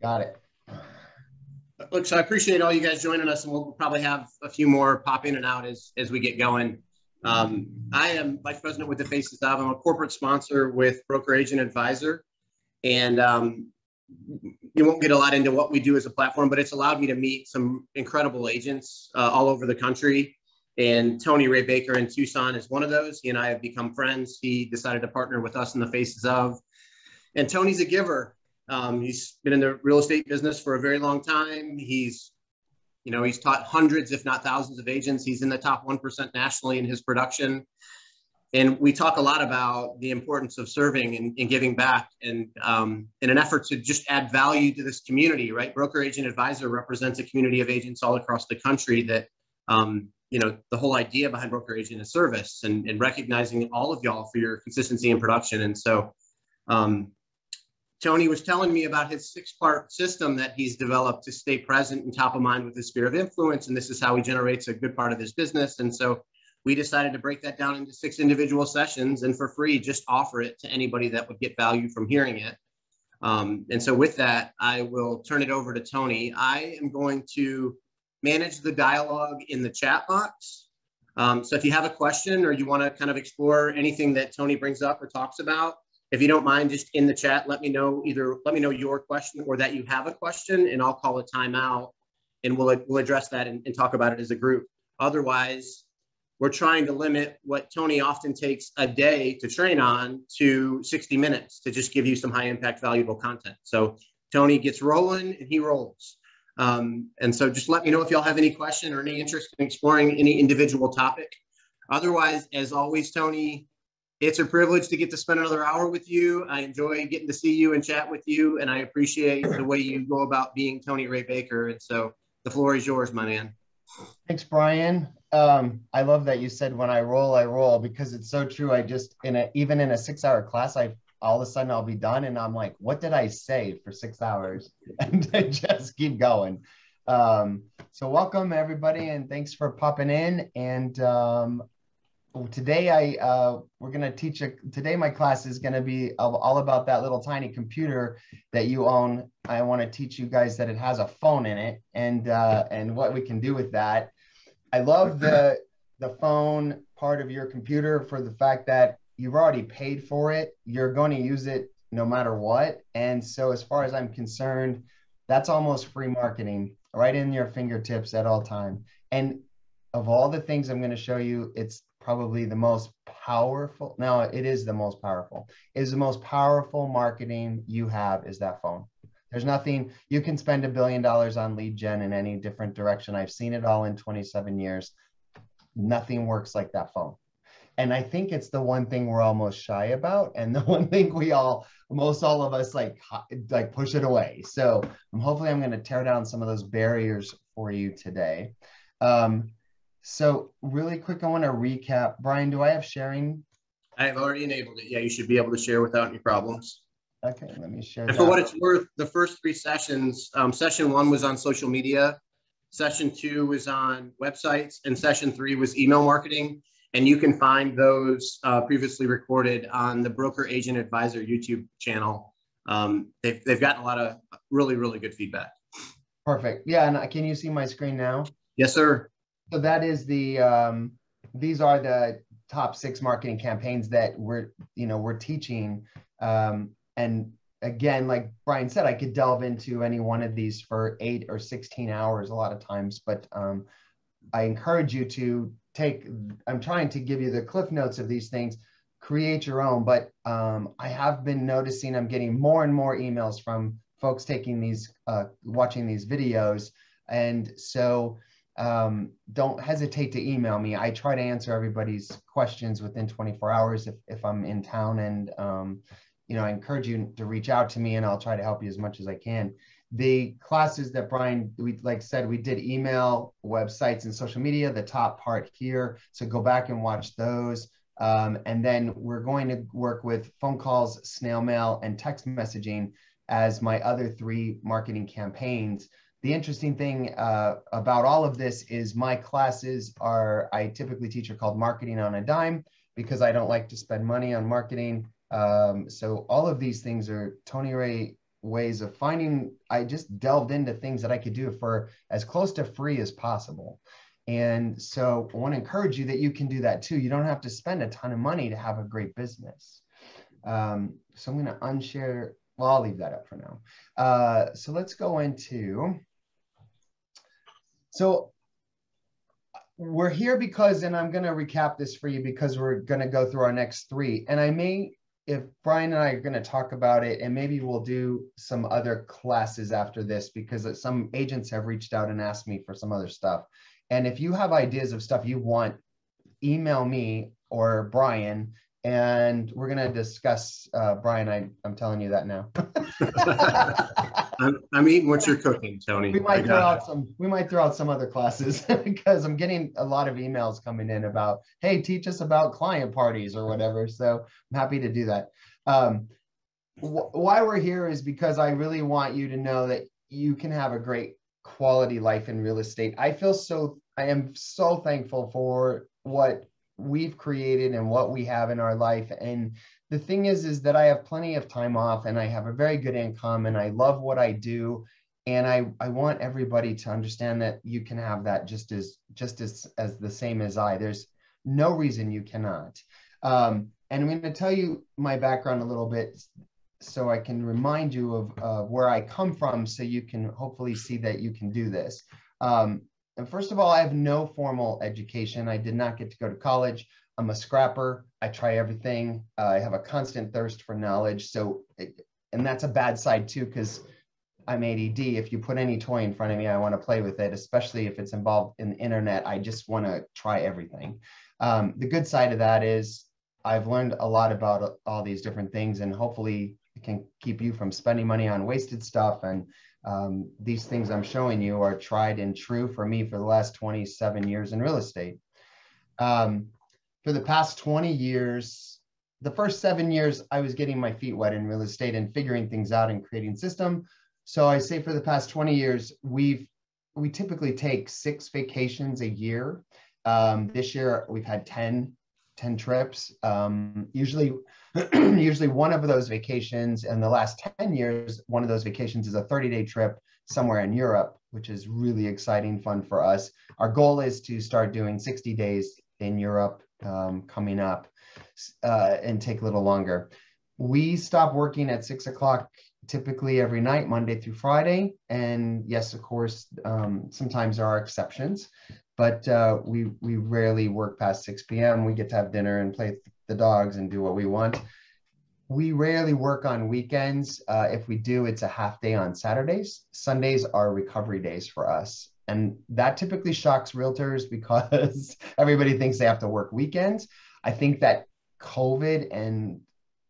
Got it. Look, so I appreciate all you guys joining us, and we'll probably have a few more pop in and out as we get going. I am Vice President with the Faces of. I'm a corporate sponsor with Broker Agent Advisor, and you won't get a lot into what we do as a platform, but it's allowed me to meet some incredible agents all over the country. And Tony Ray Baker in Tucson is one of those. He and I have become friends. He decided to partner with us in the Faces of. And Tony's a giver. He's been in the real estate business for a very long time. He's taught hundreds, if not thousands of agents. He's in the top 1% nationally in his production. And we talk a lot about the importance of serving and giving back, and in an effort to just add value to this community, right? Broker Agent Advisor represents a community of agents all across the country that, the whole idea behind Broker Agent is service and recognizing all of y'all for your consistency in production. And so Tony was telling me about his 6-part system that he's developed to stay present and top of mind with his sphere of influence. And this is how he generates a good part of his business. And so we decided to break that down into 6 individual sessions, and for free, just offer it to anybody that would get value from hearing it. And so with that, I will turn it over to Tony. I am going to manage the dialogue in the chat box. So if you have a question or you want to kind of explore anything that Tony brings up or talks about, if you don't mind, just in the chat, let me know your question or that you have a question, and I'll call a timeout and we'll address that and talk about it as a group. Otherwise, we're trying to limit what Tony often takes a day to train on to 60 minutes to just give you some high impact, valuable content. So Tony gets rolling and he rolls. And so just let me know if y'all have any question or any interest in exploring any individual topic. Otherwise, as always, Tony, it's a privilege to get to spend another hour with you. I enjoy getting to see you and chat with you, and I appreciate the way you go about being Tony Ray Baker. And so the floor is yours, my man. Thanks, Brian. I love that you said when I roll, because it's so true. Even in a 6-hour class, all of a sudden I'll be done and I'm like, what did I say for 6 hours? And I just keep going. So welcome everybody, and thanks for popping in. And today we're going to teach today my class is going to be all about that little tiny computer that you own. I want to teach you guys that it has a phone in it, and what we can do with that. I love the phone part of your computer for the fact that you've already paid for it. You're going to use it no matter what. And so as far as I'm concerned, that's almost free marketing right in your fingertips at all time. And of all the things I'm going to show you, it's probably the most powerful. No, it is the most powerful. It is the most powerful marketing you have is that phone. There's nothing, you can spend $1 billion on lead gen in any different direction. I've seen it all in 27 years. Nothing works like that phone. And I think it's the one thing we're almost shy about, and the one thing most all of us like push it away. So hopefully I'm going to tear down some of those barriers for you today. So really quick, I want to recap. Brian, do I have sharing? I have already enabled it. Yeah, you should be able to share without any problems. Okay, let me share. And for what it's worth, the first 3 sessions, session 1 was on social media, session 2 was on websites, and session 3 was email marketing. And you can find those previously recorded on the Broker Agent Advisor YouTube channel. They've gotten a lot of really, really good feedback. Perfect. Yeah, and can you see my screen now? Yes, sir. So that is these are the top 6 marketing campaigns that we're teaching. And again, like Brian said, I could delve into any one of these for 8 or 16 hours a lot of times, but I encourage you to I'm trying to give you the cliff notes of these things, create your own, but I have been noticing I'm getting more and more emails from folks taking these, watching these videos. And so don't hesitate to email me. I try to answer everybody's questions within 24 hours if I'm in town, and I encourage you to reach out to me and I'll try to help you as much as I can. The classes that Brian, we did email, websites, and social media, the top part here. So go back and watch those. And then we're going to work with phone calls, snail mail, and text messaging as my other 3 marketing campaigns. The interesting thing about all of this is my classes I typically teach are called Marketing on a Dime, because I don't like to spend money on marketing. So all of these things are Tony Ray ways of finding, I just delved into things that I could do for as close to free as possible. And so I want to encourage you that you can do that too. You don't have to spend a ton of money to have a great business. So I'm going to unshare. Well, I'll leave that up for now. So let's go into, so we're here because, and I'm going to recap this for you because we're going to go through our next three. And I may, if Brian and I are going to talk about it, and maybe we'll do some other classes after this, because some agents have reached out and asked me for some other stuff. And if you have ideas of stuff you want, email me or Brian, and we're going to discuss, Brian, I'm telling you that now. I'm eating what you're cooking, Tony. We might throw out some other classes because I'm getting a lot of emails coming in about, hey, teach us about client parties or whatever. So I'm happy to do that. Why we're here is because I really want you to know that you can have a great quality life in real estate. I am so thankful for what we've created and what we have in our life. And the thing is that I have plenty of time off and I have a very good income and I love what I do. And I want everybody to understand that you can have that just as the same as I. There's no reason you cannot. And I'm going to tell you my background a little bit so I can remind you of where I come from so you can hopefully see that you can do this. And first of all, I have no formal education. I did not get to go to college. I'm a scrapper. I try everything. I have a constant thirst for knowledge. And that's a bad side too, because I'm ADD. If you put any toy in front of me, I want to play with it, especially if it's involved in the internet. I just want to try everything. The good side of that is I've learned a lot about all these different things, and hopefully it can keep you from spending money on wasted stuff. And these things I'm showing you are tried and true for me for the last 27 years in real estate. For the past 20 years, the first 7 years, I was getting my feet wet in real estate and figuring things out and creating system. So I say for the past 20 years, we typically take 6 vacations a year. This year, we've had 10 trips. Usually one of those vacations in the last 10 years, one of those vacations is a 30-day trip somewhere in Europe, which is really exciting, fun for us. Our goal is to start doing 60 days in Europe coming up and take a little longer. We stop working at 6 o'clock typically every night, Monday through Friday. And yes, of course, sometimes there are exceptions, but we rarely work past 6 p.m. We get to have dinner and play with the dogs and do what we want. We rarely work on weekends. If we do, it's a half day on Saturdays. Sundays are recovery days for us. And that typically shocks realtors because everybody thinks they have to work weekends. I think that COVID and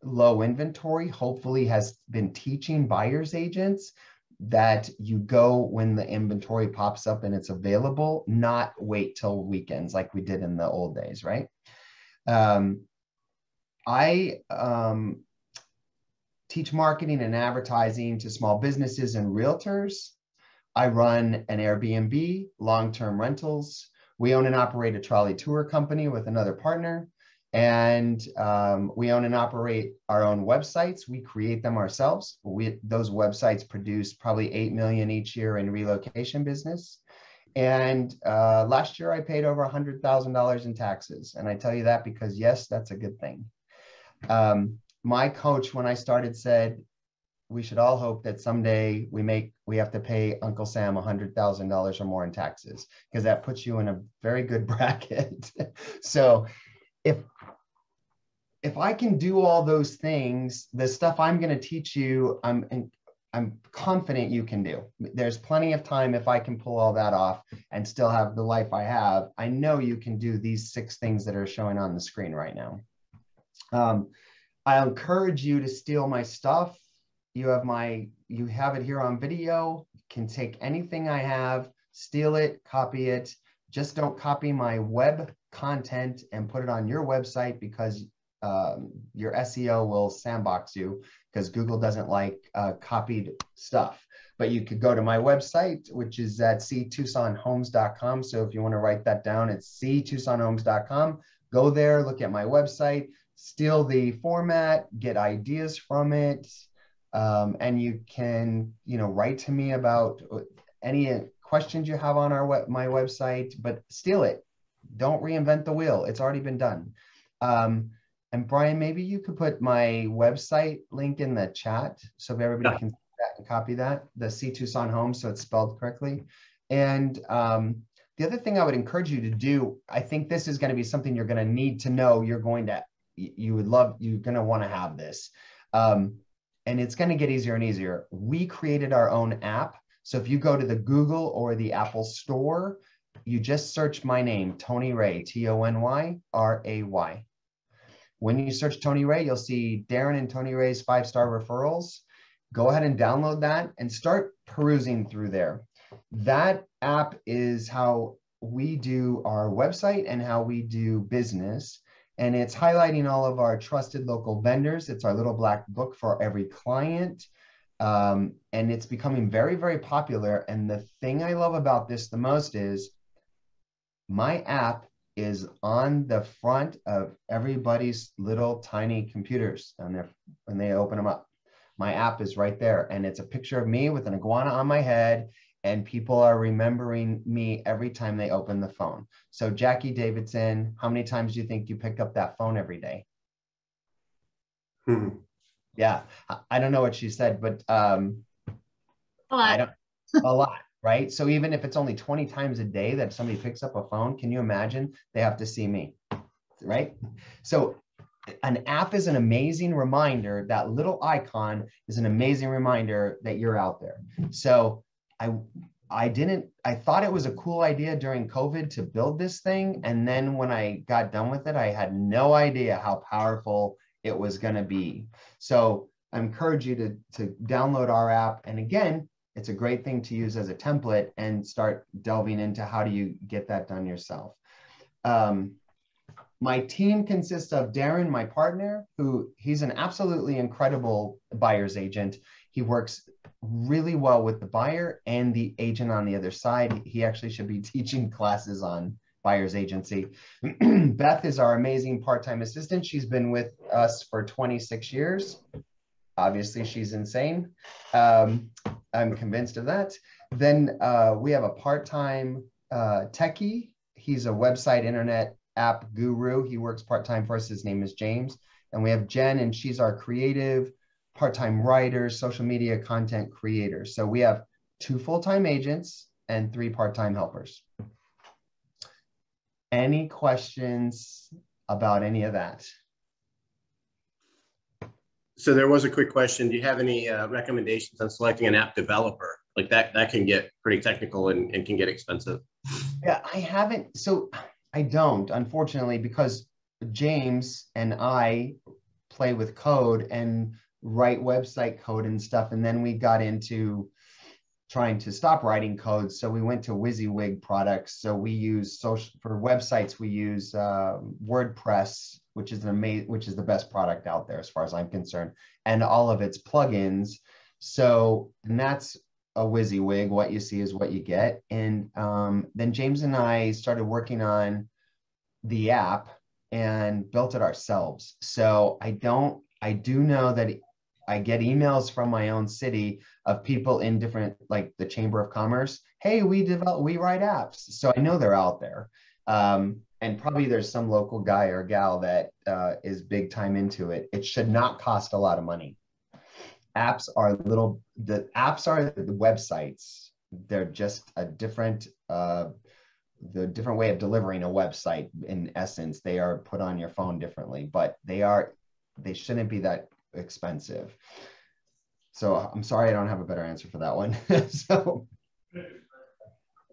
low inventory hopefully has been teaching buyers agents that you go when the inventory pops up and it's available, not wait till weekends like we did in the old days, right? I teach marketing and advertising to small businesses and realtors. I run an Airbnb, long-term rentals. We own and operate a trolley tour company with another partner. And we own and operate our own websites. We create them ourselves. Those websites produce probably 8 million each year in relocation business. And last year I paid over $100,000 in taxes. And I tell you that because yes, that's a good thing. My coach, when I started, said, we should all hope that someday we have to pay Uncle Sam $100,000 or more in taxes, because that puts you in a very good bracket. So if I can do all those things, the stuff I'm going to teach you, I'm confident you can do. There's plenty of time if I can pull all that off and still have the life I have. I know you can do these 6 things that are showing on the screen right now. I encourage you to steal my stuff. You have it here on video. You can take anything I have, steal it, copy it. Just don't copy my web content and put it on your website, because your SEO will sandbox you, because Google doesn't like copied stuff. But you could go to my website, which is at ctucsonhomes.com. So if you want to write that down, it's ctucsonhomes.com. Go there, look at my website, steal the format, get ideas from it. And you can, write to me about any questions you have on my website, but steal it. Don't reinvent the wheel. It's already been done. And Brian, maybe you could put my website link in the chat so everybody can see that and copy that, the C Tucson Home, so it's spelled correctly. And the other thing I would encourage you to do, I think this is going to be something you're going to need to know. You're going to want to have this. And it's going to get easier and easier. We created our own app. So if you go to the Google or the Apple Store, you just search my name, Tony Ray, Tonyray. When you search Tony Ray, you'll see Darren and Tony Ray's 5-star referrals. Go ahead and download that and start perusing through there. That app is how we do our website and how we do business. And it's highlighting all of our trusted local vendors. It's our little black book for every client. And it's becoming very, very popular. And the thing I love about this the most is my app is on the front of everybody's little tiny computers when they open them up. My app is right there. And it's a picture of me with an iguana on my head. And people are remembering me every time they open the phone. So Jackie Davidson, how many times do you think you pick up that phone every day? Yeah, I don't know what she said, but a lot. A lot, right? So even if it's only 20 times a day that somebody picks up a phone, can you imagine they have to see me, right? So an app is an amazing reminder. That little icon is an amazing reminder that you're out there. So I thought it was a cool idea during COVID to build this thing. And then when I got done with it, I had no idea how powerful it was going to be. So I encourage you to download our app. And again, it's a great thing to use as a template and start delving into how do you get that done yourself. My team consists of Darren, my partner, he's an absolutely incredible buyer's agent. He works really well with the buyer and the agent on the other side. He actually should be teaching classes on buyer's agency. Beth is our amazing part-time assistant. She's been with us for 26 years. Obviously, she's insane. I'm convinced of that. Then we have a part-time techie. He's a website internet app guru. He works part-time for us. His name is James. And we have Jen, and she's our creative part-time writer, social media content creator. So we have 2 full-time agents and 3 part-time helpers. Any questions about any of that? So there was a quick question. Do you have any recommendations on selecting an app developer? Like that can get pretty technical and can get expensive. Yeah, I haven't. So I don't, unfortunately, because James and I play with code and write website code and stuff. And then we got into trying to stop writing code. So we went to WYSIWYG products. So we use for websites, we use WordPress, which is the best product out there as far as I'm concerned, and all of its plugins. So, and that's a WYSIWYG. What you see is what you get. And then James and I started working on the app and built it ourselves. So I do know that I get emails from my own city of people in different, like the Chamber of Commerce. Hey, we write apps. So I know they're out there. And probably there's some local guy or gal that is big time into it. It should not cost a lot of money. The apps are the websites. They're just a different, the different way of delivering a website. In essence, they are put on your phone differently, but they shouldn't be that expensive. So I'm sorry, I don't have a better answer for that one.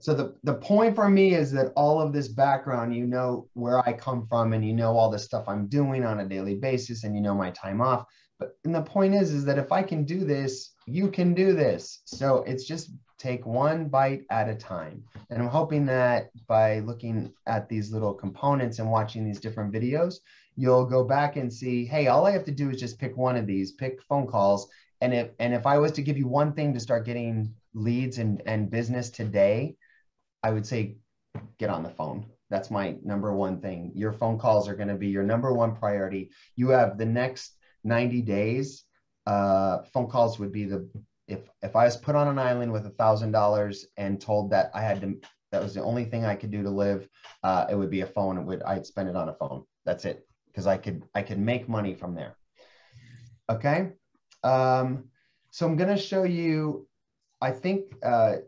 So the point for me is that all of this background, you know where I come from, and you know all the stuff I'm doing on a daily basis, and you know my time off. And the point is that if I can do this, you can do this. So it's just take one bite at a time. And I'm hoping that by looking at these little components and watching these different videos, you'll go back and see, hey, all I have to do is just pick one of these, pick phone calls. And if I was to give you one thing to start getting leads and business today, I would say get on the phone. That's my number one thing. Your phone calls are going to be your number one priority. You have the next 90 days phone calls would be if I was put on an island with $1,000 and told that that was the only thing I could do to live, it would be a phone. I'd spend it on a phone. That's it, because I could make money from there. Okay. So I'm going to show you, I think I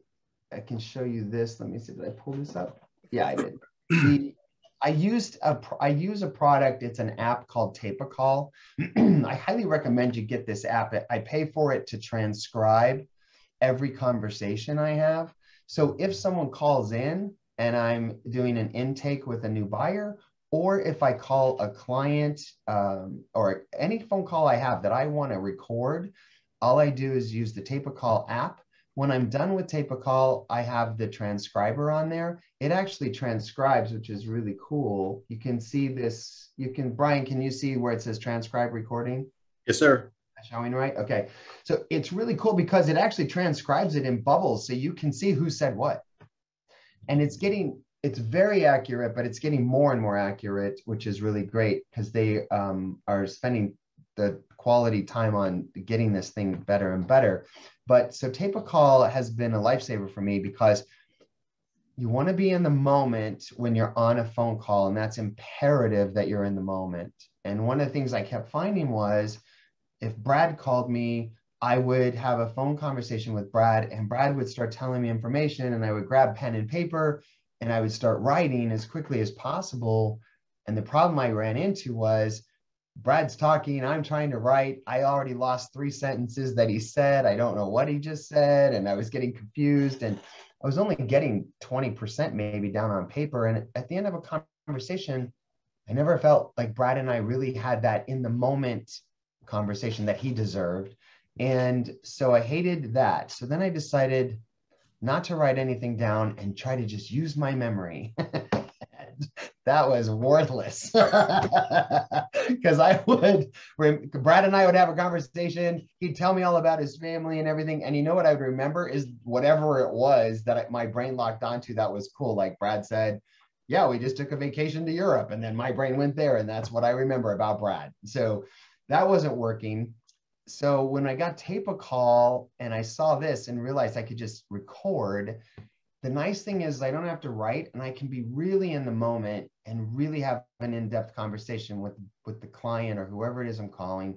can show you this. Let me see, did I pull this up? Yeah, I did. I use a product. It's an app called TapeACall. I highly recommend you get this app. I pay for it to transcribe every conversation I have. So if someone calls in and I'm doing an intake with a new buyer, or if I call a client or any phone call I have that I want to record, all I do is use the TapeACall app. When I'm done with TapeACall, I have the transcriber on there. It actually transcribes, which is really cool. You can see this. Brian, can you see where it says transcribe recording? Yes, sir. Showing right? Okay. So it's really cool because it actually transcribes it in bubbles so you can see who said what. And it's very accurate, but it's getting more and more accurate, which is really great because they are spending the quality time on getting this thing better and better. But so TapeACall has been a lifesaver for me because you want to be in the moment when you're on a phone call, and that's imperative that you're in the moment. And one of the things I kept finding was if Brad called me, I would have a phone conversation with Brad, and Brad would start telling me information, and I would grab pen and paper and I would start writing as quickly as possible. And the problem I ran into was Brad's talking, I'm trying to write. I already lost 3 sentences that he said. I don't know what he just said. And I was getting confused. And I was only getting 20% maybe down on paper. And at the end of a conversation, I never felt like Brad and I really had that in the moment conversation that he deserved. And so I hated that. So then I decided not to write anything down and try to just use my memory. That was worthless because Brad and I would have a conversation. He'd tell me all about his family and everything. And you know what I would remember is whatever it was that my brain locked onto that was cool. Like Brad said, yeah, we just took a vacation to Europe, and then my brain went there. And that's what I remember about Brad. So that wasn't working. So when I got TapeACall and I saw this and realized I could just record, the nice thing is I don't have to write, and I can be really in the moment and really have an in-depth conversation with the client or whoever it is I'm calling.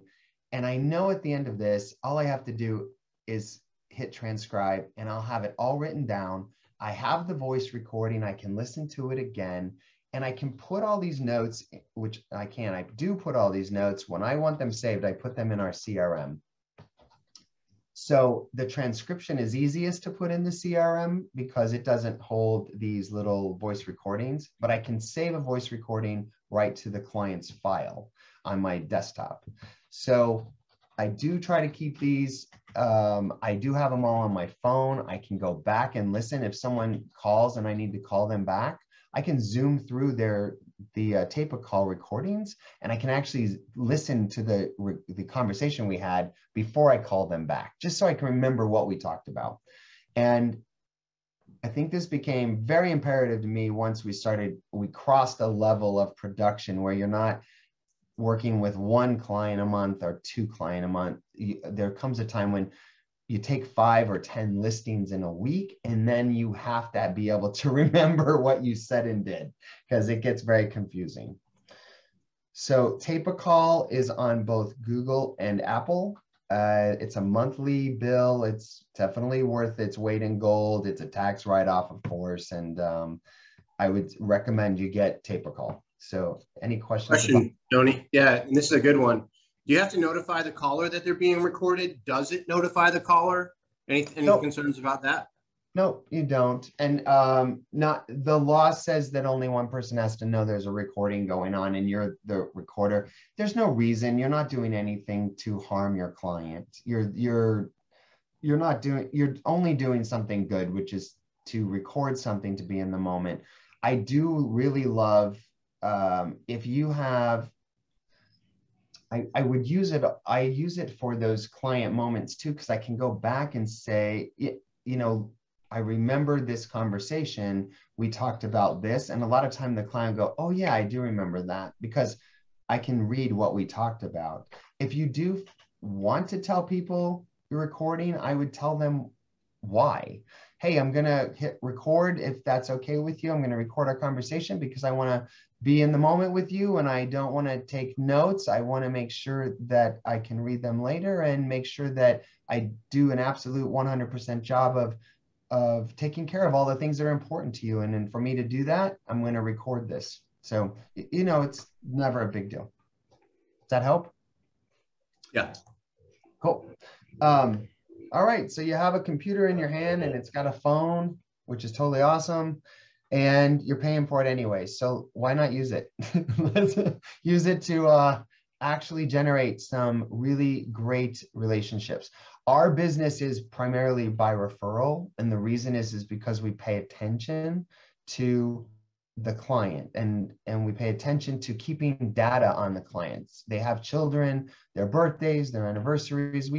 And I know at the end of this, all I have to do is hit transcribe and I'll have it all written down. I have the voice recording. I can listen to it again, and I can put all these notes, which I do put all these notes. When I want them saved, I put them in our CRM. So the transcription is easiest to put in the CRM because it doesn't hold these little voice recordings, but I can save a voice recording right to the client's file on my desktop. So I do try to keep these. I do have them all on my phone. I can go back and listen. If someone calls and I need to call them back, I can zoom through the TapeACall recordings, and I can actually listen to the conversation we had before I call them back, just so I can remember what we talked about. And I think this became very imperative to me once we crossed a level of production where you're not working with 1 client a month or 2 clients a month. There comes a time when you take 5 or 10 listings in a week, and then you have to be able to remember what you said and did, because it gets very confusing. So TapeACall is on both Google and Apple. It's a monthly bill. It's definitely worth its weight in gold. It's a tax write-off, of course, and I would recommend you get TapeACall. So any questions? Question, Tony. Yeah, and this is a good one. Do you have to notify the caller that they're being recorded? Does it notify the caller? Any concerns about that? No, you don't. And the law says that only one person has to know there's a recording going on and you're the recorder. There's no reason. You're not doing anything to harm your client. You're only doing something good, which is to record something, to be in the moment. I do really love if you have, I would use it. I use it for those client moments too, because I can go back and say, I remember this conversation. We talked about this. And a lot of time the client will go, oh yeah, I do remember that, because I can read what we talked about. If you do want to tell people you're recording, I would tell them why. Hey, I'm going to hit record if that's okay with you. I'm going to record our conversation because I want to be in the moment with you and I don't want to take notes. I want to make sure that I can read them later and make sure that I do an absolute 100% job of taking care of all the things that are important to you. And then for me to do that, I'm going to record this. So, you know, it's never a big deal. Does that help? Yeah. Cool. All right. So you have a computer in your hand and it's got a phone, which is totally awesome. And you're paying for it anyway. So why not use it? Let's use it to actually generate some really great relationships. Our business is primarily by referral. And the reason is because we pay attention to the client and we pay attention to keeping data on the clients. They have children, their birthdays, their anniversaries.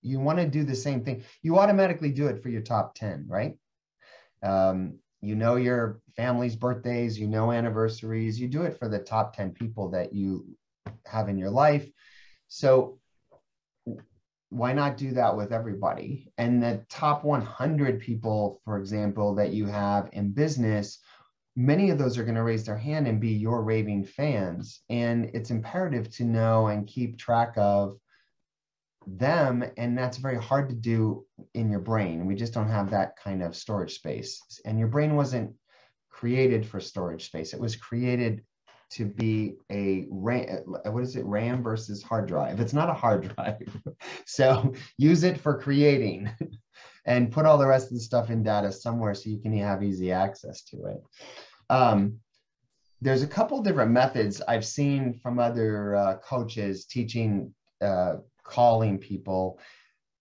You want to do the same thing. You automatically do it for your top 10, right? You know your family's birthdays, you know anniversaries, you do it for the top 10 people that you have in your life. So why not do that with everybody? And the top 100 people, for example, that you have in business, many of those are going to raise their hand and be your raving fans. And it's imperative to know and keep track of them. And that's very hard to do in your brain. We just don't have that kind of storage space. And your brain wasn't created for storage space. It was created to be a RAM versus hard drive. It's not a hard drive. So use it for creating and put all the rest of the stuff in data somewhere so you can have easy access to it. There's a couple different methods I've seen from other coaches teaching calling people.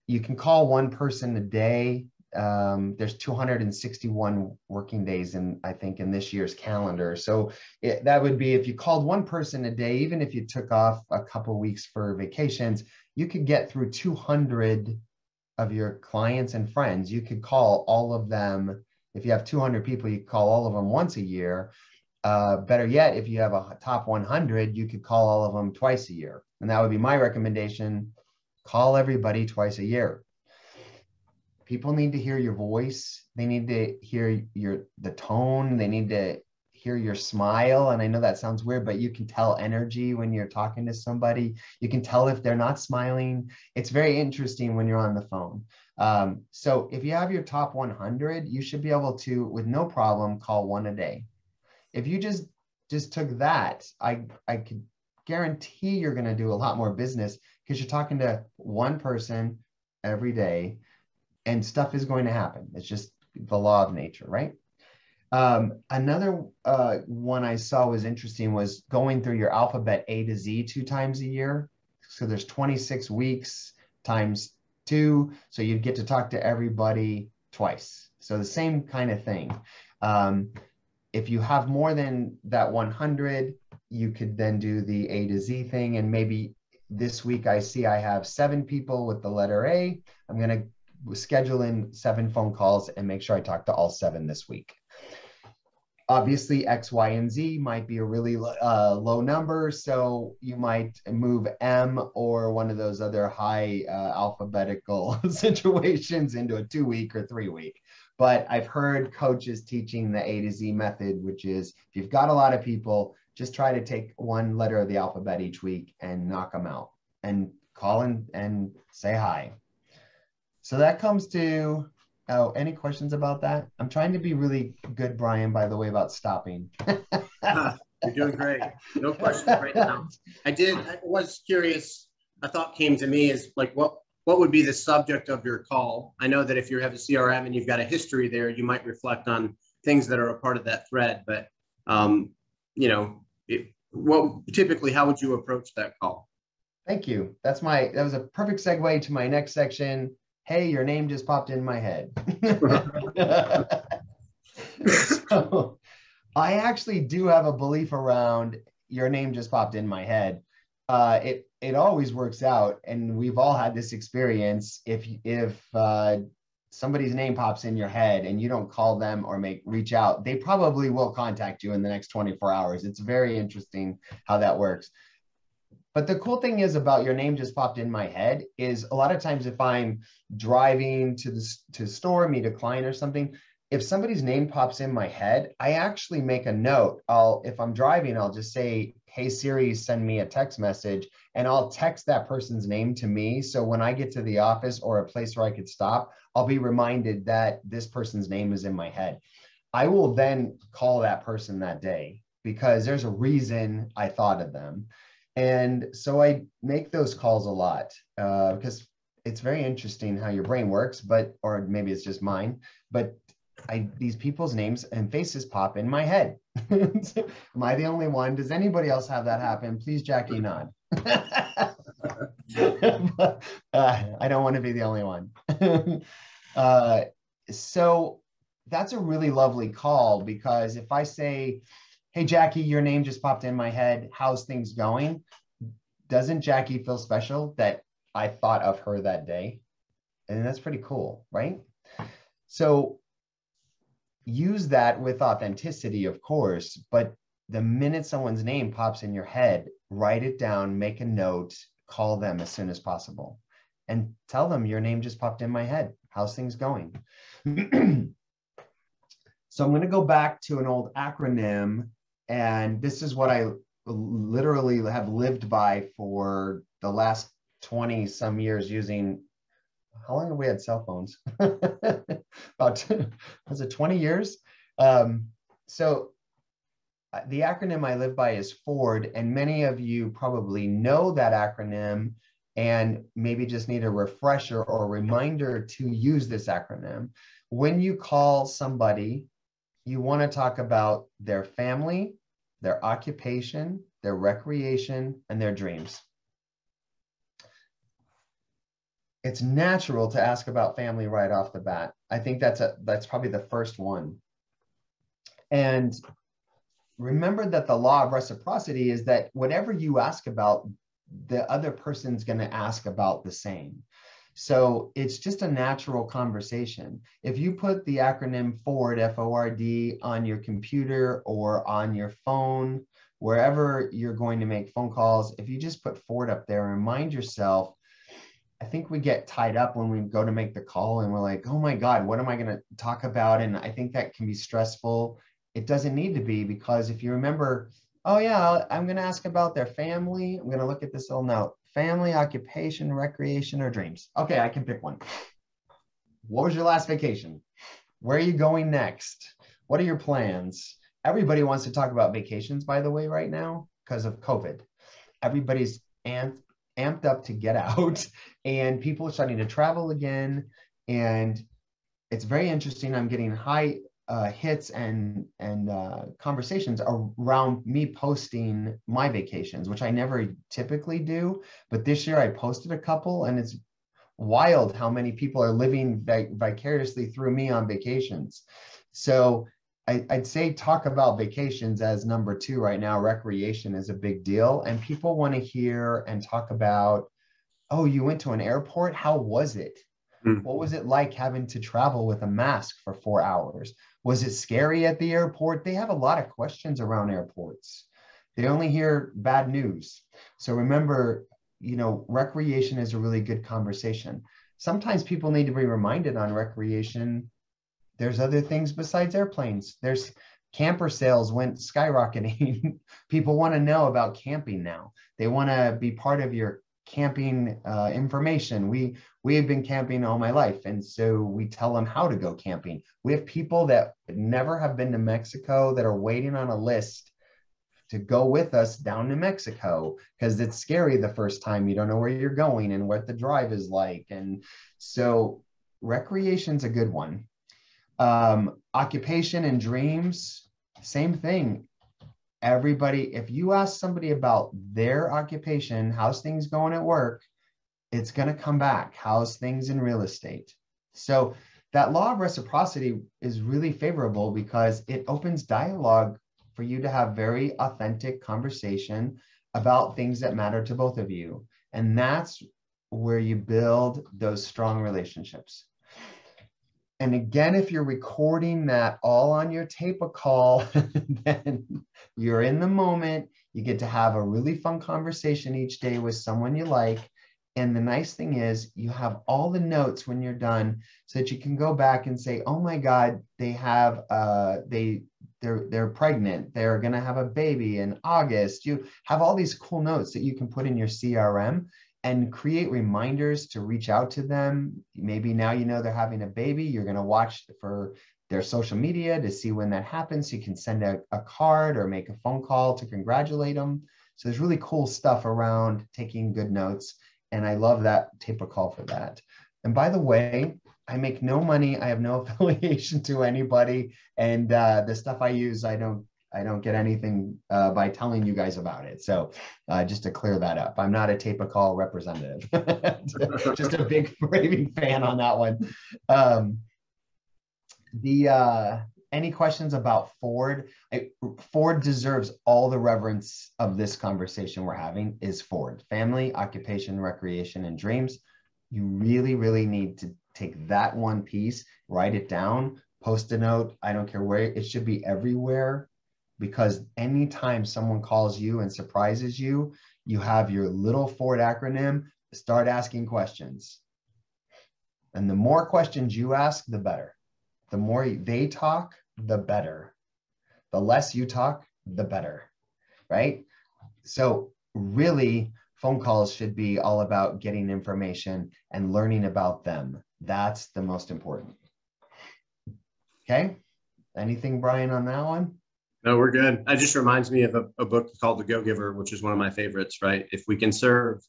You can call one person a day. There's 261 working days I think in this year's calendar. So that would be if you called one person a day, even if you took off a couple weeks for vacations, you could get through 200 of your clients and friends. You could call all of them. If you have 200 people, you call all of them once a year. Better yet, if you have a top 100, you could call all of them twice a year. And that would be my recommendation. Call everybody twice a year. People need to hear your voice. They need to hear the tone. They need to hear your smile. And I know that sounds weird, but you can tell energy when you're talking to somebody. You can tell if they're not smiling. It's very interesting when you're on the phone. So if you have your top 100, you should be able to, with no problem, call one a day. If you just took that, I could guarantee you're going to do a lot more business because you're talking to one person every day and stuff is going to happen. It's just the law of nature, right? Another one I saw was interesting was going through your alphabet A to Z 2 times a year. So there's 26 weeks times 2. So you'd get to talk to everybody twice. So the same kind of thing. If you have more than that 100, you could then do the A to Z thing. And maybe this week I see I have 7 people with the letter A. I'm going to schedule in 7 phone calls and make sure I talk to all 7 this week. Obviously, X, Y, and Z might be a really low number. So you might move M or one of those other high alphabetical situations into a 2-week or 3-week. But I've heard coaches teaching the A to Z method, which is if you've got a lot of people, just try to take one letter of the alphabet each week and knock them out and call in and say hi. So that comes to, any questions about that? I'm trying to be really good, Brian, by the way, about stopping. You're doing great. No questions right now. I was curious. A thought came to me is like, what would be the subject of your call? I know that if you have a CRM and you've got a history there, you might reflect on things that are a part of that thread. But, typically, how would you approach that call? Thank you. That was a perfect segue to my next section. Hey, your name just popped in my head. So I actually do have a belief around your name just popped in my head. It always works out, and we've all had this experience. If somebody's name pops in your head and you don't call them or reach out, they probably will contact you in the next 24 hours. It's very interesting how that works. But the cool thing is about your name just popped in my head is a lot of times if I'm driving to the store, meet a client or something, if somebody's name pops in my head, I actually make a note. If I'm driving, I'll just say, hey Siri, send me a text message, and I'll text that person's name to me. So when I get to the office or a place where I could stop, I'll be reminded that this person's name is in my head. I will then call that person that day because there's a reason I thought of them. And so I make those calls a lot because it's very interesting how your brain works, or maybe it's just mine, but these people's names and faces pop in my head. Am I the only one? Does anybody else have that happen? Please, Jackie, nod. But, I don't want to be the only one. So that's a really lovely call, because if I say, hey, Jackie, your name just popped in my head, how's things going? Doesn't Jackie feel special that I thought of her that day? And that's pretty cool, right? So use that with authenticity, of course, but the minute someone's name pops in your head, write it down, make a note, call them as soon as possible, and tell them your name just popped in my head. How's things going? So I'm going to go back to an old acronym, and this is what I literally have lived by for the last 20 some years using. How long have we had cell phones? About, was it 20 years? So the acronym I live by is FORD, and many of you probably know that acronym and maybe just need a refresher or a reminder to use this acronym. When you call somebody, you want to talk about their family, their occupation, their recreation, and their dreams. It's natural to ask about family right off the bat. I think that's probably the first one. And remember that the law of reciprocity is that whatever you ask about, the other person's going to ask about the same. So it's just a natural conversation. If you put the acronym FORD, F-O-R-D, on your computer or on your phone, wherever you're going to make phone calls, if you just put FORD up there, remind yourself. I think we get tied up when we go to make the call and we're like, oh my God, what am I going to talk about? And I think that can be stressful. It doesn't need to be, because if you remember, oh yeah, I'm going to ask about their family. I'm going to look at this little note. Family, occupation, recreation, or dreams. Okay, I can pick one. What was your last vacation? Where are you going next? What are your plans? Everybody wants to talk about vacations, by the way, right now, because of COVID. Everybody's amped up to get out, and people are starting to travel again. And it's very interesting. I'm getting high hits and conversations around me posting my vacations, which I never typically do. But this year I posted a couple, and it's wild how many people are living vicariously through me on vacations. So I'd say talk about vacations as number 2 right now. Recreation is a big deal, and people want to hear and talk about, oh, you went to an airport? How was it? What was it like having to travel with a mask for 4 hours? Was it scary at the airport? They have a lot of questions around airports. They only hear bad news. So remember, recreation is a really good conversation. Sometimes people need to be reminded on recreation, there's other things besides airplanes. There's camper sales went skyrocketing. People want to know about camping now. They want to be part of your camping information. We have been camping all my life, and so we tell them how to go camping. We have people that never have been to Mexico that are waiting on a list to go with us down to Mexico, because it's scary the first time. You don't know where you're going and what the drive is like. And so recreation's a good one. Occupation and dreams, same thing. Everybody, if you ask somebody about their occupation, how's things going at work, it's going to come back. How's things in real estate? So that law of reciprocity is really favorable because it opens dialogue for you to have very authentic conversation about things that matter to both of you. And that's where you build those strong relationships. And again, if you're recording that all on your TapeACall, then you're in the moment. You get to have a really fun conversation each day with someone you like. And the nice thing is you have all the notes when you're done so that you can go back and say, oh my God, they're pregnant. They're going to have a baby in August. You have all these cool notes that you can put in your CRM and create reminders to reach out to them. Maybe now you know they're having a baby. You're going to watch for their social media to see when that happens. So you can send a card or make a phone call to congratulate them. So there's really cool stuff around taking good notes. And I love that TapeACall for that. And by the way, I make no money. I have no affiliation to anybody. And the stuff I use, I don't get anything by telling you guys about it. So just to clear that up, I'm not a TapeACall representative. Just a big raving fan on that one. Any questions about Ford? Ford deserves all the reverence of this conversation we're having. Is Ford family, occupation, recreation, and dreams? You really, really need to take that one piece, write it down, post a note. I don't care where, it should be everywhere, because anytime someone calls you and surprises you, you have your little Ford acronym. Start asking questions. And the more questions you ask, the better. The more they talk, the better. The less you talk, the better, right? So really, phone calls should be all about getting information and learning about them. That's the most important. Okay. Anything, Brian, on that one? No, we're good. It just reminds me of a book called The Go-Giver, which is one of my favorites, right? If we can serve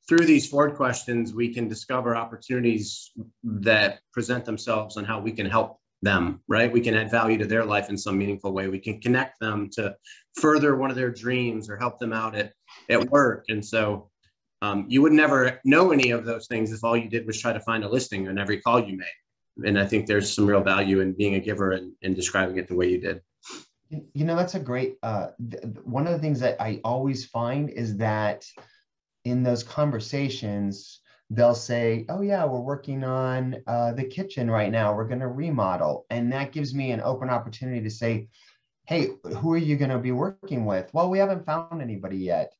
through these Ford questions, we can discover opportunities that present themselves on how we can help them, right? We can add value to their life in some meaningful way. We can connect them to further one of their dreams or help them out at work. And so you would never know any of those things if all you did was try to find a listing on every call you made. And I think there's some real value in being a giver and describing it the way you did. You know, that's a great, one of the things that I always find is that in those conversations, they'll say, oh yeah, we're working on the kitchen right now. We're going to remodel. And that gives me an open opportunity to say, hey, who are you going to be working with? Well, we haven't found anybody yet.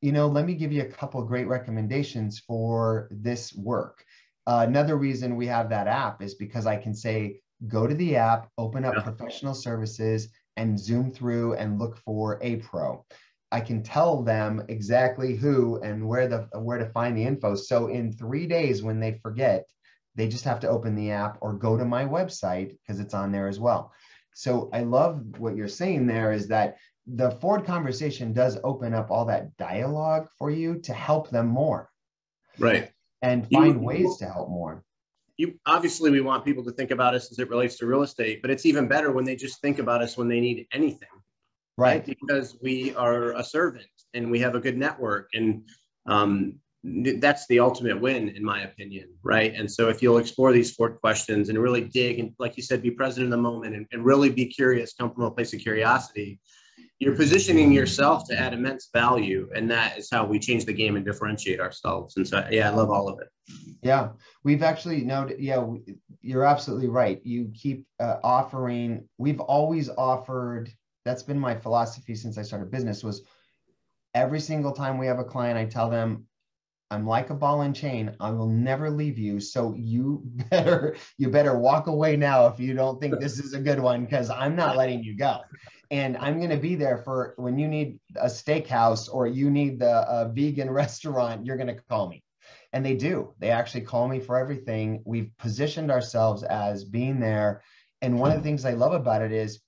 You know, let me give you a couple of great recommendations for this work. Another reason we have that app is because I can say, go to the app, open up professional services, and zoom through and look for a pro. I can tell them exactly who and where to find the info. So in 3 days, when they forget, they just have to open the app or go to my website because it's on there as well. So I love what you're saying there is that the Ford conversation does open up all that dialogue for you to help them more. Right. And find ways to help more. Obviously, we want people to think about us as it relates to real estate, but it's even better when they just think about us when they need anything. Right. Because we are a servant and we have a good network. And that's the ultimate win, in my opinion. Right. And so if you'll explore these 4 questions and really dig and, like you said, be present in the moment and really be curious, come from a place of curiosity, you're positioning yourself to add immense value. And that is how we change the game and differentiate ourselves. And so, yeah, I love all of it. Yeah, we've actually noted, you're absolutely right. You keep offering, we've always offered, that's been my philosophy since I started business, was every single time we have a client, I tell them, I'm like a ball and chain. I will never leave you. So you better walk away now if you don't think this is a good one, because I'm not letting you go. And I'm going to be there for when you need a steakhouse or you need the vegan restaurant, you're going to call me. And they do. They actually call me for everything. We've positioned ourselves as being there. And one of the things I love about it is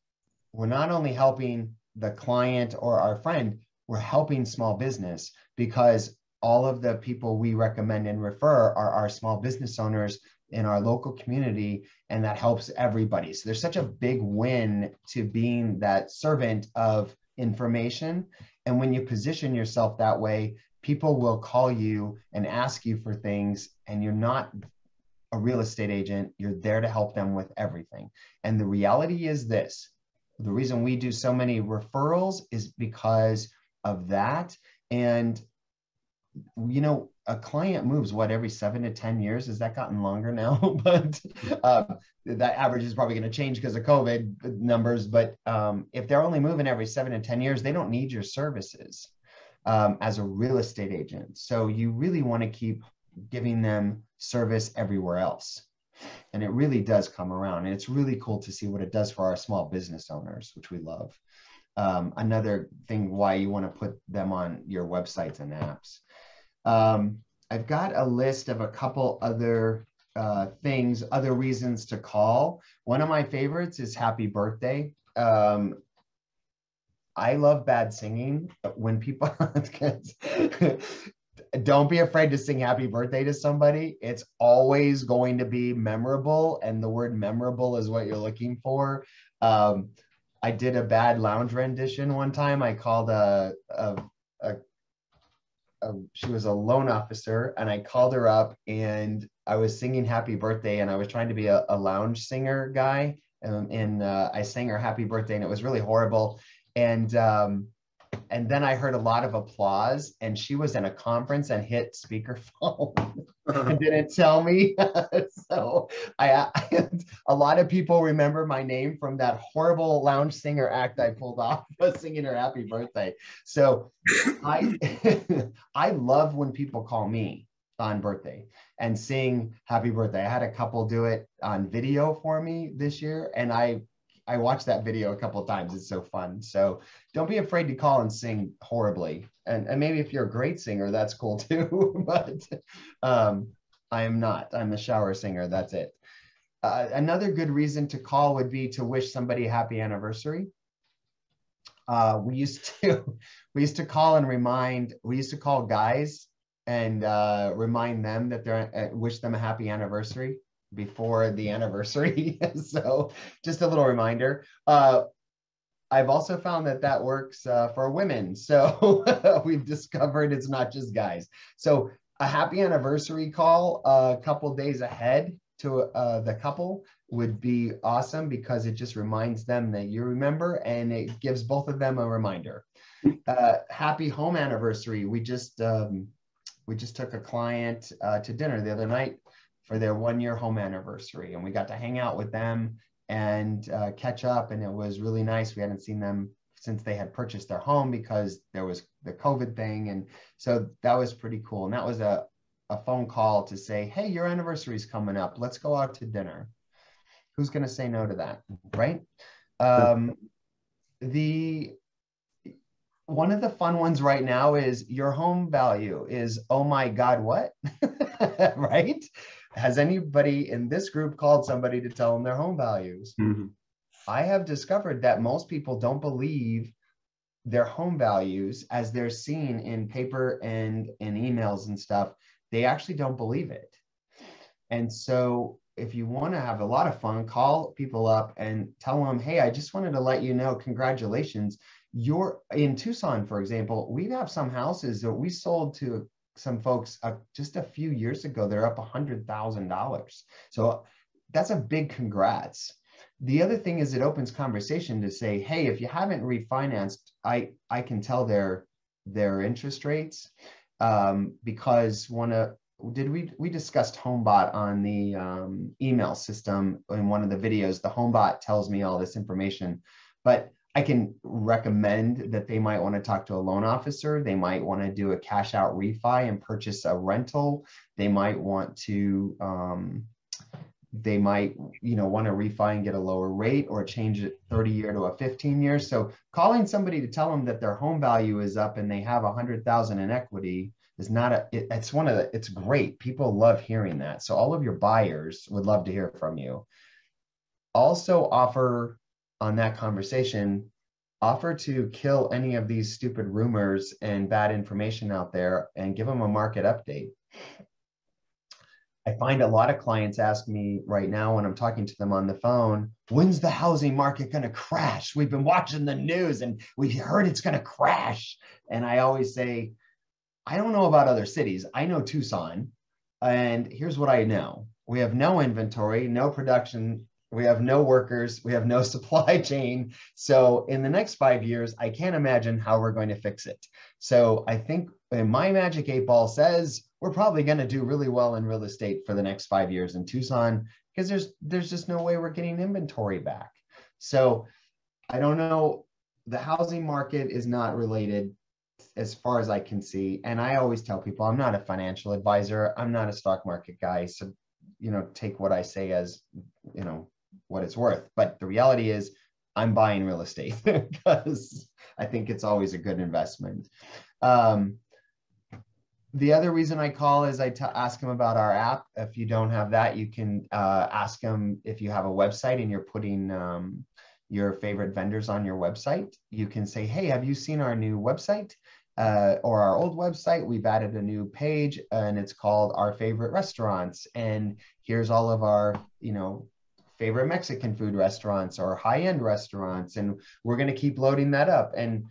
we're not only helping the client or our friend, we're helping small business, because all of the people we recommend and refer are our small business owners in our local community, and that helps everybody. So there's such a big win to being that servant of information. And when you position yourself that way, people will call you and ask you for things, and you're not a real estate agent. You're there to help them with everything. And the reality is this, the reason we do so many referrals is because of that. And, you know, a client moves what, every 7 to 10 years? Has that gotten longer now? But that average is probably going to change because of COVID numbers. But if they're only moving every 7 to 10 years, they don't need your services as a real estate agent. So you really want to keep giving them service everywhere else. And it really does come around. And it's really cool to see what it does for our small business owners, which we love. Another thing why you want to put them on your websites and apps. I've got a list of a couple other things, other reasons to call. One of my favorites is happy birthday. I love bad singing. When people, don't be afraid to sing happy birthday to somebody. It's always going to be memorable. And the word memorable is what you're looking for. I did a bad lounge rendition one time. I called she was a loan officer, and I called her up and I was singing happy birthday, and I was trying to be a lounge singer guy. And I sang her happy birthday, and it was really horrible. And then I heard a lot of applause, and she was in a conference and hit speakerphone and didn't tell me. So a lot of people remember my name from that horrible lounge singer act I pulled off singing her happy birthday. So I love when people call me on birthday and sing happy birthday. I had a couple do it on video for me this year, and I watched that video a couple of times. It's so fun. So don't be afraid to call and sing horribly. And maybe if you're a great singer, that's cool too. But I am not. I'm a shower singer. That's it. Another good reason to call would be to wish somebody a happy anniversary. We used to call and remind. We used to call guys and remind them that they're wish them a happy anniversary before the anniversary. So just a little reminder. I've also found that works for women. So we've discovered it's not just guys. So a happy anniversary call a couple days ahead to the couple would be awesome, because it just reminds them that you remember, and it gives both of them a reminder. Happy home anniversary. We just took a client to dinner the other night for their 1-year home anniversary. And we got to hang out with them and catch up. And it was really nice. We hadn't seen them since they had purchased their home, because there was the COVID thing. And so that was pretty cool. And that was a phone call to say, hey, your anniversary is coming up. Let's go out to dinner. Who's going to say no to that, right? One of the fun ones right now is your home value is, oh my God, what? Right? Has anybody in this group called somebody to tell them their home values? Mm-hmm. I have discovered that most people don't believe their home values as they're seen in paper and in emails and stuff. They actually don't believe it. And so if you want to have a lot of fun, call people up and tell them, hey, I just wanted to let you know, congratulations. You're in Tucson, for example, we have some houses that we sold to some folks just a few years ago. They're up $100,000. So that's a big congrats. The other thing is it opens conversation to say, hey, if you haven't refinanced, I can tell their interest rates, because we discussed HomeBot on the email system in one of the videos. The HomeBot tells me all this information, but I can recommend that they might want to talk to a loan officer. They might want to do a cash out refi and purchase a rental. They might want to, want to refi and get a lower rate, or change it 30-year to a 15-year. So calling somebody to tell them that their home value is up and they have $100,000 in equity is not it's great. People love hearing that. So all of your buyers would love to hear from you. Also offer on that conversation, offer to kill any of these stupid rumors and bad information out there and give them a market update. I find a lot of clients ask me right now when I'm talking to them on the phone, when's the housing market going to crash? We've been watching the news and we heard it's going to crash. And I always say, I don't know about other cities. I know Tucson. And here's what I know. We have no inventory, no production. We have no workers. We have no supply chain. So in the next 5 years, I can't imagine how we're going to fix it. So I think my magic 8 ball says we're probably going to do really well in real estate for the next 5 years in Tucson, because there's just no way we're getting inventory back. So I don't know. The housing market is not related as far as I can see. And I always tell people, I'm not a financial advisor. I'm not a stock market guy. So, take what I say as, what it's worth. But the reality is I'm buying real estate because I think it's always a good investment. The other reason I call is ask them about our app. If you don't have that, you can ask them if you have a website and you're putting your favorite vendors on your website. You can say, hey, have you seen our new website or our old website? We've added a new page and it's called Our Favorite Restaurants. And here's all of our, favorite Mexican food restaurants or high-end restaurants. And we're going to keep loading that up. And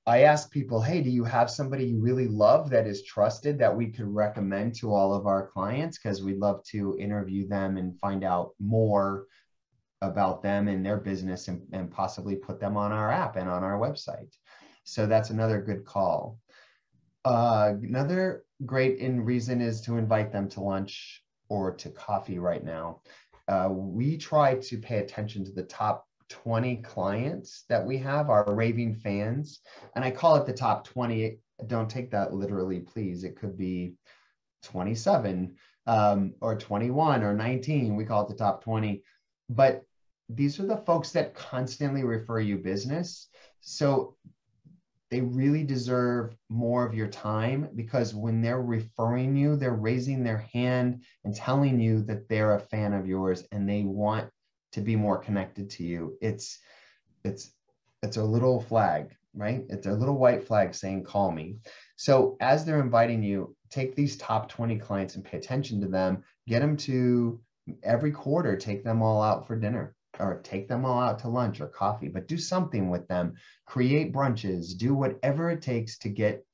I ask people, hey, do you have somebody you really love that is trusted that we could recommend to all of our clients? Because we'd love to interview them and find out more about them and their business and possibly put them on our app and on our website. So that's another good call. Another great reason is to invite them to lunch or to coffee right now. We try to pay attention to the top 20 clients that we have, our raving fans. And I call it the top 20. Don't take that literally, please. It could be 27 or 21 or 19. We call it the top 20. But these are the folks that constantly refer you business. So they really deserve more of your time, because when they're referring you, they're raising their hand and telling you that they're a fan of yours and they want to be more connected to you. It's a little flag, right? It's a little white flag saying, call me. So as they're inviting you, take these top 20 clients and pay attention to them, get them to every quarter, take them all out for dinner or take them all out to lunch or coffee, but do something with them, create brunches, do whatever it takes to get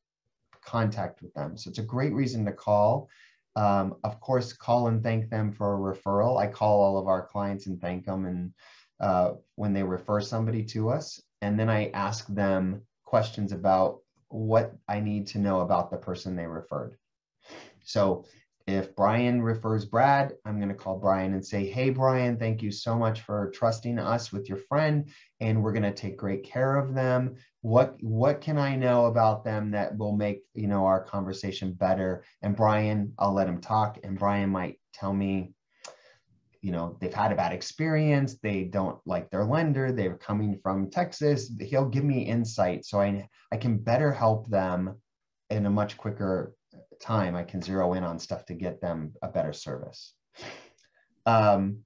contact with them. So it's a great reason to call. Of course, call and thank them for a referral. I call all of our clients and thank them and when they refer somebody to us. And then I ask them questions about what I need to know about the person they referred. So if Brian refers Brad, I'm going to call Brian and say, hey, Brian, thank you so much for trusting us with your friend, and we're going to take great care of them. What can I know about them that will make, our conversation better? And Brian, I'll let him talk, and Brian might tell me, they've had a bad experience. They don't like their lender. They're coming from Texas. He'll give me insight so I can better help them in a much quicker time. I can zero in on stuff to get them a better service. And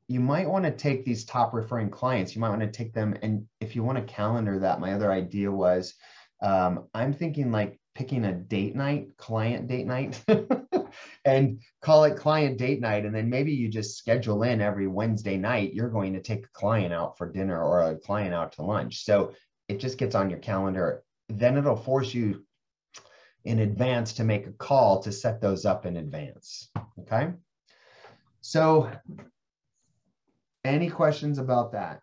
you might want to take these top referring clients, you might want to take them, and if you want to calendar that, my other idea was, I'm thinking like picking a date night, client date night, and call it client date night. And then maybe you just schedule in every Wednesday night, you're going to take a client out for dinner or a client out to lunch. So it just gets on your calendar. Then it'll force you in advance to make a call to set those up in advance. Okay. So any questions about that?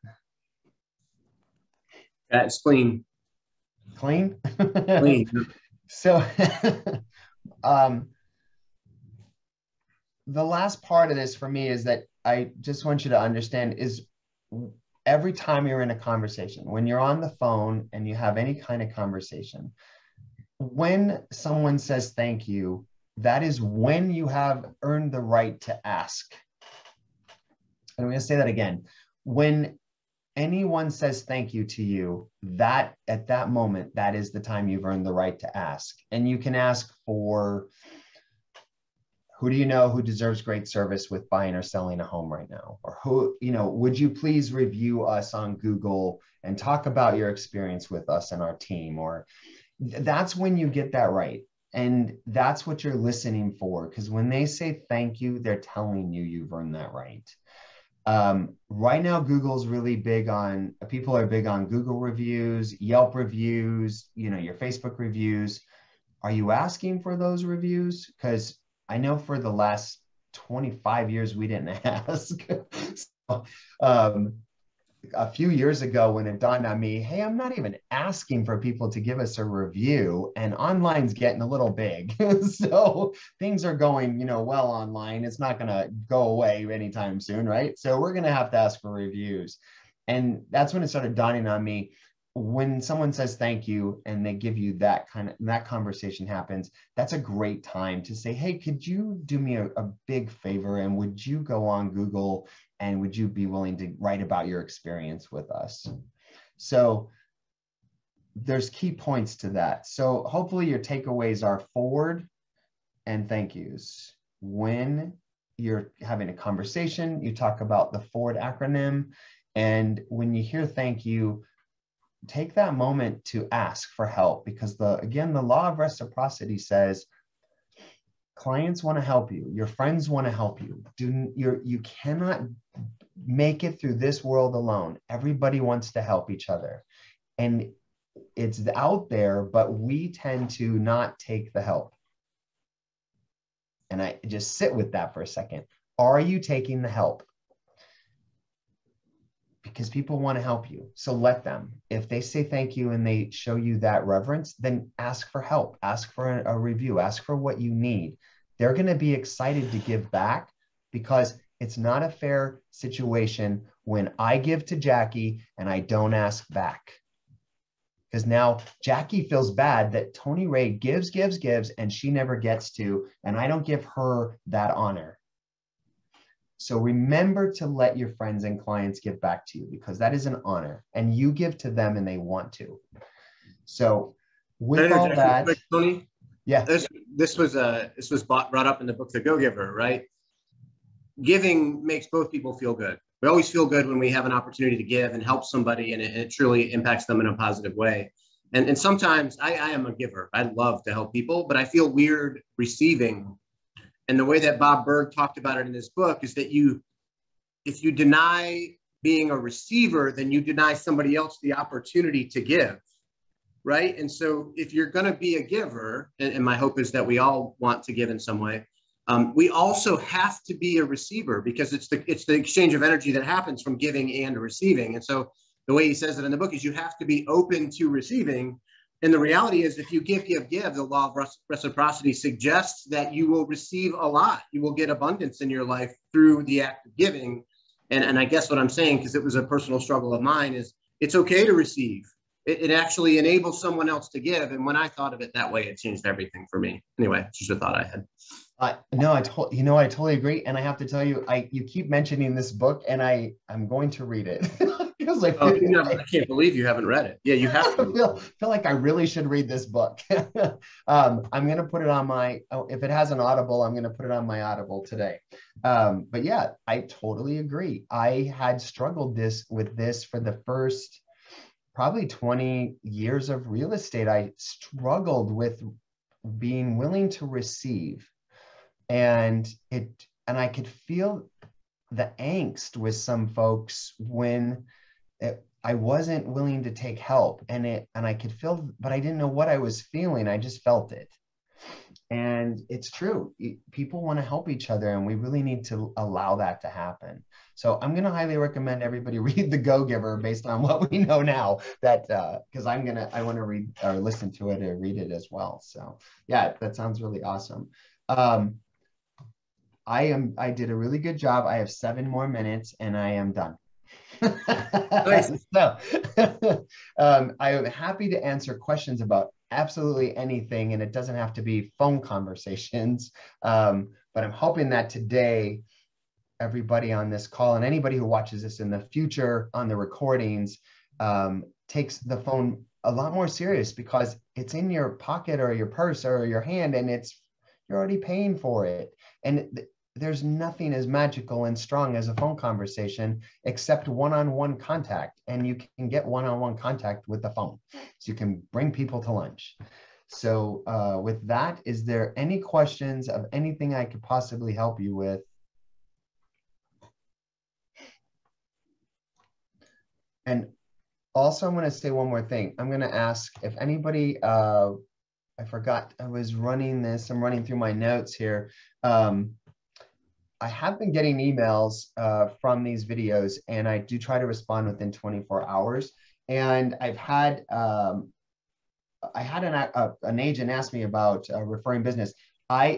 That's clean. Clean? Clean. So the last part of this for me is that I just want you to understand is every time you're in a conversation, when you're on the phone and you have any kind of conversation, when someone says thank you, that is when you have earned the right to ask. And I'm going to say that again. When anyone says thank you to you, that at that moment, that is the time you've earned the right to ask. And you can ask for, who do you know who deserves great service with buying or selling a home right now? Or who, would you please review us on Google and talk about your experience with us and our team? Or that's when you get that right. And that's what you're listening for. Because when they say thank you, they're telling you you've earned that right. Right now, Google's really big on, people are big on Google reviews, Yelp reviews, your Facebook reviews. Are you asking for those reviews? Because I know for the last 25 years, we didn't ask. So, a few years ago when it dawned on me, hey, I'm not even asking for people to give us a review, and online's getting a little big. So things are going, well online. It's not going to go away anytime soon, right? So we're going to have to ask for reviews. And that's when it started dawning on me. When someone says thank you and they give you that conversation happens, that's a great time to say, hey, could you do me a big favor, and would you go on Google and would you be willing to write about your experience with us? So there's key points to that. So hopefully your takeaways are forward and thank yous. When you're having a conversation, you talk about the forward acronym. And when you hear thank you, take that moment to ask for help, because again, the law of reciprocity says clients want to help you. Your friends want to help you. You cannot make it through this world alone. Everybody wants to help each other. And it's out there, but we tend to not take the help. And I just sit with that for a second. Are you taking the help? Because people want to help you. So let them. If they say thank you and they show you that reverence, then ask for help. Ask for a review. Ask for what you need. They're going to be excited to give back, because it's not a fair situation when I give to Jackie and I don't ask back. Because now Jackie feels bad that Tony Ray gives, and she never gets to, and I don't give her that honor. So remember to let your friends and clients give back to you, because that is an honor, and you give to them and they want to. So with all that, quick, Tony? Yeah, this was brought up in the book The Go-Giver, right? Giving makes both people feel good. We always feel good when we have an opportunity to give and help somebody, and it truly impacts them in a positive way. And sometimes I am a giver. I love to help people, but I feel weird receiving. And the way that Bob Berg talked about it in his book is that if you deny being a receiver, then you deny somebody else the opportunity to give, right? And so if you're going to be a giver, and my hope is that we all want to give in some way, we also have to be a receiver, because it's the exchange of energy that happens from giving and receiving. And so the way he says it in the book is you have to be open to receiving. And the reality is, if you give, the law of reciprocity suggests that you will receive a lot. You will get abundance in your life through the act of giving. And I guess what I'm saying, because it was a personal struggle of mine, is it's okay to receive. It actually enables someone else to give. And when I thought of it that way, it changed everything for me. Anyway, it's just a thought I had. No, I totally agree. And I have to tell you, you keep mentioning this book, and I'm going to read it. Because I can't believe you haven't read it. Yeah, you have to. feel like I really should read this book. I'm going to put it on if it has an Audible, I'm going to put it on my Audible today. But yeah, I totally agree. I had struggled with this for the first probably 20 years of real estate. I struggled with being willing to receive. And I could feel the angst with some folks when I wasn't willing to take help, and I could feel, but I didn't know what I was feeling. I just felt it. And it's true. People want to help each other, and we really need to allow that to happen. So I'm going to highly recommend everybody read The Go-Giver based on what we know now, that because I want to read or listen to it or read it as well. So yeah, that sounds really awesome. I did a really good job. I have 7 more minutes and I am done. Nice. So I am happy to answer questions about absolutely anything, and it doesn't have to be phone conversations. But I'm hoping that today, everybody on this call and anybody who watches this in the future on the recordings takes the phone a lot more serious, because it's in your pocket or your purse or your hand, and you're already paying for it. And there's nothing as magical and strong as a phone conversation except one-on-one contact. And you can get one-on-one contact with the phone. So you can bring people to lunch. So with that, is there any questions of anything I could possibly help you with? And also, I'm going to say one more thing. I'm going to ask if anybody, I forgot, I was running this, I'm running through my notes here. I have been getting emails from these videos, and I do try to respond within 24 hours. And I had an agent ask me about referring business.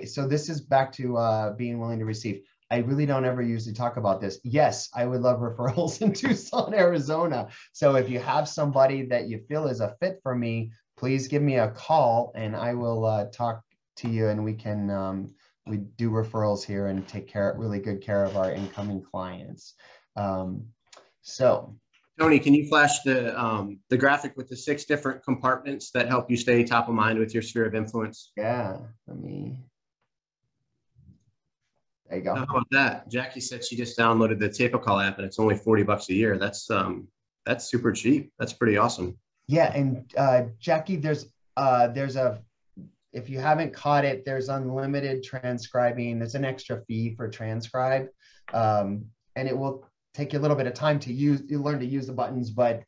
So this is back to being willing to receive. I really don't ever usually talk about this. Yes, I would love referrals in Tucson, Arizona. So if you have somebody that you feel is a fit for me, please give me a call and I will talk to you, and we do referrals here and take really good care of our incoming clients. So Tony, can you flash the graphic with the 6 different compartments that help you stay top of mind with your sphere of influence? yeah, there you go. How about that? Jackie said she just downloaded the TapeACall app and it's only $40 a year. That's super cheap. That's pretty awesome. Yeah, and Jackie, there's if you haven't caught it, there's unlimited transcribing. There's an extra fee for transcribe, and it will take you a little bit of time to learn to use the buttons, but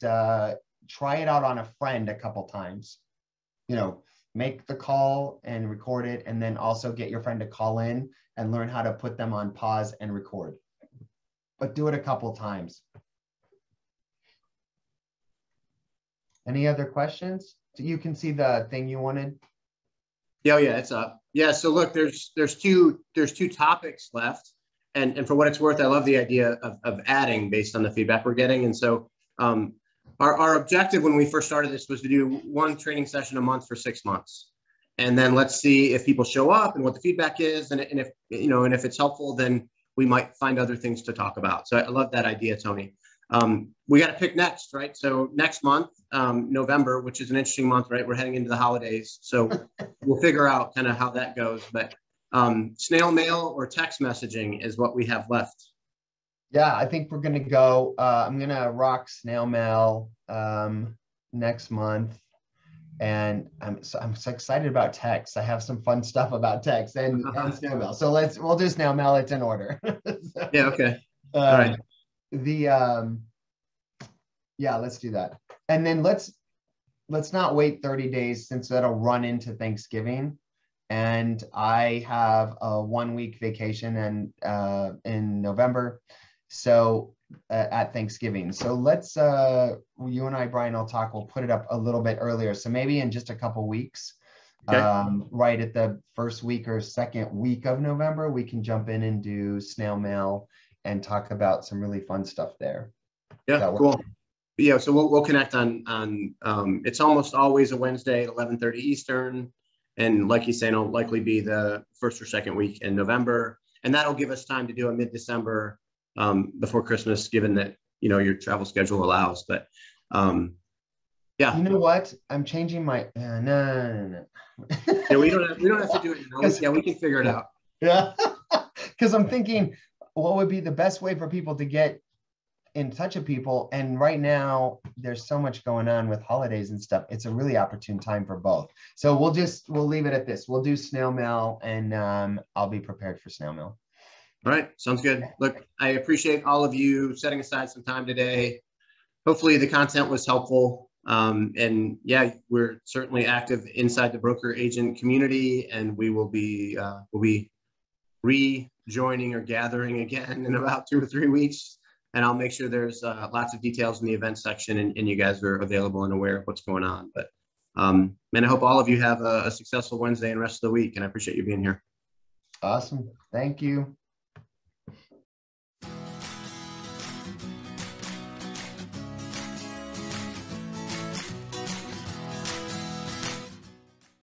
try it out on a friend a couple times. Make the call and record it, and then also get your friend to call in and learn how to put them on pause and record. But do it a couple times. Any other questions? So you can see the thing you wanted. Yeah, it's up. Yeah, so look, there's two topics left, and for what it's worth, I love the idea of adding based on the feedback we're getting. And so our objective when we first started this was to do 1 training session a month for 6 months, and then let's see if people show up and what the feedback is, and if if it's helpful, then we might find other things to talk about. So I love that idea, Tony. We got to pick next, right? So next month, November, which is an interesting month, right? We're heading into the holidays. So we'll figure out kind of how that goes. But snail mail or text messaging is what we have left. Yeah, I think we're going to go, I'm going to rock snail mail next month. And I'm so excited about text. I have some fun stuff about text and snail mail. So we'll do snail mail. It's in order. So, yeah. Okay. All right. Yeah, let's do that. And then let's not wait 30 days since that'll run into Thanksgiving. And I have a 1-week vacation in November. So at Thanksgiving. So let's, you and I, Brian, will talk, we'll put it up a little bit earlier. So maybe in just a couple weeks, okay. Right at the first week or second week of November, we can jump in and do snail mail and talk about some really fun stuff there. Yeah, cool. Yeah, so we'll connect on it's almost always a Wednesday at 11:30 Eastern. And like you say, it'll likely be the first or second week in November. And that'll give us time to do a mid-December before Christmas, given that, your travel schedule allows. But yeah. You know what? I'm changing my, no. Yeah, we don't have to do it now. Yeah, we can figure it out. Yeah, because I'm thinking, what would be the best way for people to get in touch with people? And right now there's so much going on with holidays and stuff. It's a really opportune time for both. So we'll leave it at this. We'll do snail mail, and I'll be prepared for snail mail. All right. Sounds good. Look, I appreciate all of you setting aside some time today. Hopefully the content was helpful. And yeah, we're certainly active inside the broker agent community, and we will be, rejoining or gathering again in about 2 or 3 weeks. And I'll make sure there's lots of details in the event section, and you guys are available and aware of what's going on. But and I hope all of you have a successful Wednesday and rest of the week. And I appreciate you being here. Awesome. Thank you.